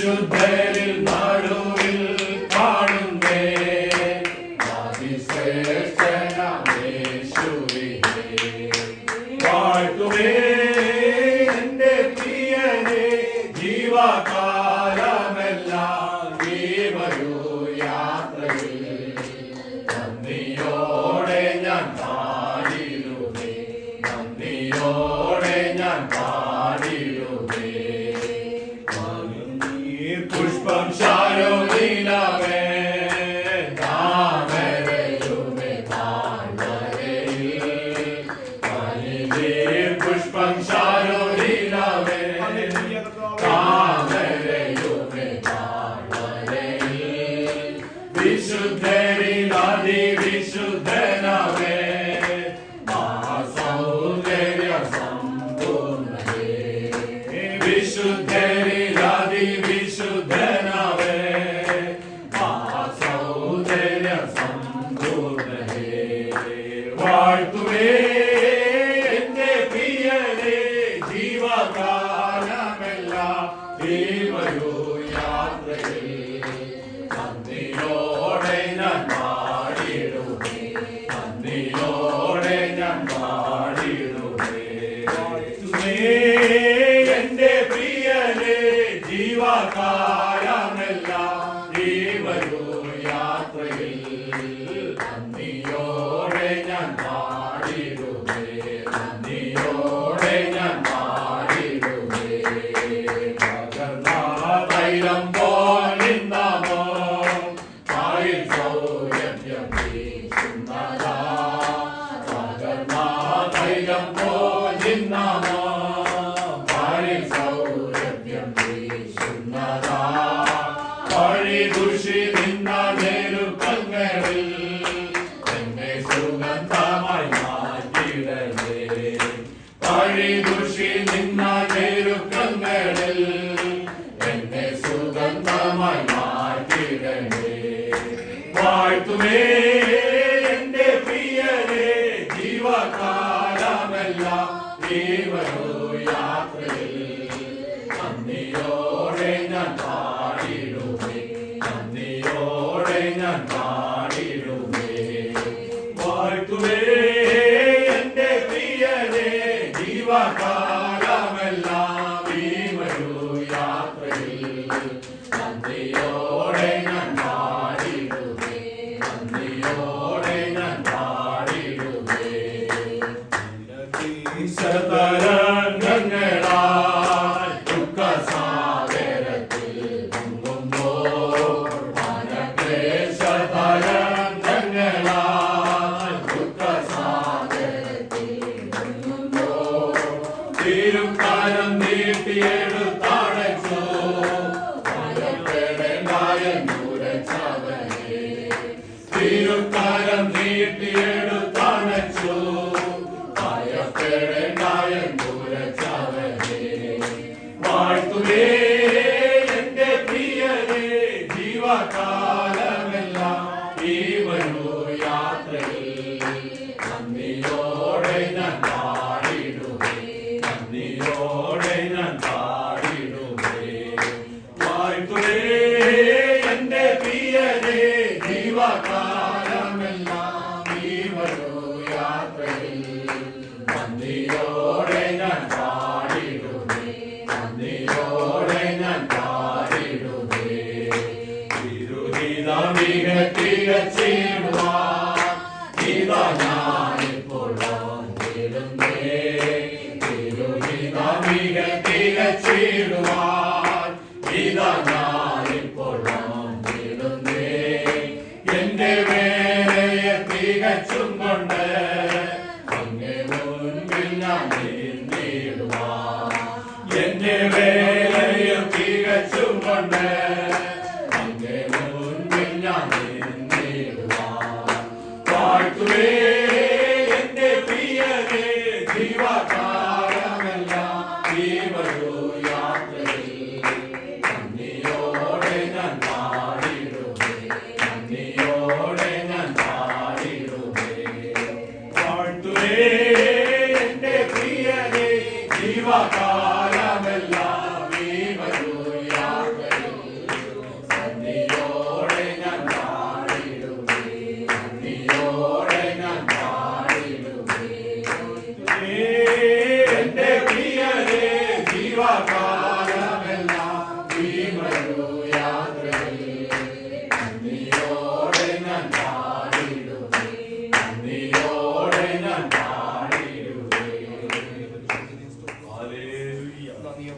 വിശുദ്ധരിൽ നടുവിൽ കാണുന്നേ അതിശ്രേഷ്ഠനാം യേശുവിനെ വാഴ്ത്തുമേ എന്റെ പ്രിയനെ ജീവകാലമെല്ലാം നീ വരൂ യാത്രയിൽ നന്ദിയോടെ ഞാൻ പാടിടുമേ നന്ദിയോടെ ഞാൻ പാടിടുമേ പുഷ്പം ശാരോലീലമേ താമരയുമേ താഴ്വരയിൽ പുഷ്പം ശാരോലീലമേ താമരയുമേ താഴ്വരയിൽ വിശുദ്ധരിൽ അതിവിശുദ്ധനമേ സൗന്ദര്യ സമ്പൂർണ്ണമേ വിശുദ്ധരിൽ അതിവിശുദ്ധനമേ സൗന്ദര്യ സമ്പൂർണ്ണമേ വാഴ്ത്തുമേ എന്റെ പ്രിയനെ ജീവകാലമെല്ലാം നീ വരൂ യാത്രയിൽ നന്ദിയോടെ ഞാൻ പാടിടുമേ നന്ദിയോടെ ഞാൻ പാടിടുമേ എന്റെ പ്രിയനെ ജീവകാലമെല്ലാം നീ വരൂ യാത്രയിൽ നന്ദിയോടെ ഞാൻ പാടിടുമേ നന്ദിയോടെ ഞാൻ പാടിടുമേ തൈലം പോലിന്നമോ ആയിൽ സൗരഭ്യം വീശുന്നതാ തൈലം പോലിന്നമോ ആയിൽ സൗരഭ്യം വീശുന്നതാ വഴി ദുഷി നിന്ന നേരുക്കങ്ങളിൽ എന്നെ സുഗന്ധമായി മാറ്റിടലേ വഴി ദുഷി നിന്ന നേരുക്കങ്ങളിൽ എന്നെ സുഗന്ധമായി മാറ്റിടലേ വാഴ്ത്തുമേ എന്റെ പ്രിയനെ ജീവകാലമെല്ലാം നീ വരൂ യാത്രയിൽ നന്ദിയോടെ ഞാൻ പാടിടുമേ നന്ദിയോടെ ഞാൻ പാടിടുമേ വാഴ്ത്തുമേ എന്റെ പ്രിയനെ ജീവകാലമെല്ലാം നീ വരൂ യാത്രയിൽ നന്ദിയോടെ ഞാൻ പാടിടുമേ നന്ദിയോടെ ഞാൻ പാടിടുമേ തരംഗങ്ങളാൽ ദുഃഖസാഗരത്തിൽ മുങ്ങുമ്പോൾ മനക്ലേശതരംഗങ്ങളാൽ ദുഃഖസാഗരത്തിൽ മുങ്ങുമ്പോൾ തിരുക്കരം നീട്ടിയെടുത്തടച്ചു ഭയപ്പെടേണ്ടായെന്നുരച്ചവനെ തിരുക്കരം നീട്ടിയെടുത്തടച്ചു ഭയപ്പെടേണ്ടായെന്നുരച്ചവനെ വാഴ്ത്തുമേ എന്റെ പ്രിയനെ ജീവകാലമെല്ലാം നീ വരൂ യാത്രയിൽ നന്ദിയോടെ ഞാൻ പാടിടുമേ നന്ദിയോടെ ഞാൻ പാടിടുമേ വാഴ്ത്തുമേ എന്റെ പ്രിയനെ ജീവകാലമെല്ലാം നീ വരൂ യാത്രയിൽ നന്ദിയോടെ ഞാൻ പാടിടുമേ നന്ദിയോടെ ഞാൻ പാടിടുമേ തിരുഹിതമിക തികച്ചിടുവാൻ ഇതാ ഞാനിപ്പോൾ വന്നിടുന്നേ തിരുഹിതമിക തികച്ചിടുവാൻ ഇതാ ഞാനിപ്പോൾ വന്നിടുന്നേ എന്റെ വേലയെ തികച്ചും കൊണ്ട് അങ്ങേ മുൻപിൽ ഞാൻ നിന്നിടുവാൻ എന്റെ വേലയെ തികച്ചും കൊണ്ട് അങ്ങേ മുൻപിൽ ഞാൻ നിന്നിടുവാൻ വാഴ്ത്തുമേ എന്റെ പ്രിയനെ ജീവകാലമെല്ലാം നീ വരൂ യാത്രയിൽ നന്ദിയോടെ ഞാൻ പാടിടുമേ നന്ദിയോടെ ഞാൻ പാടിടുമേ വാഴ്ത്തുമേ എന്റെ പ്രിയനെ ജീവകാലമെല്ലാം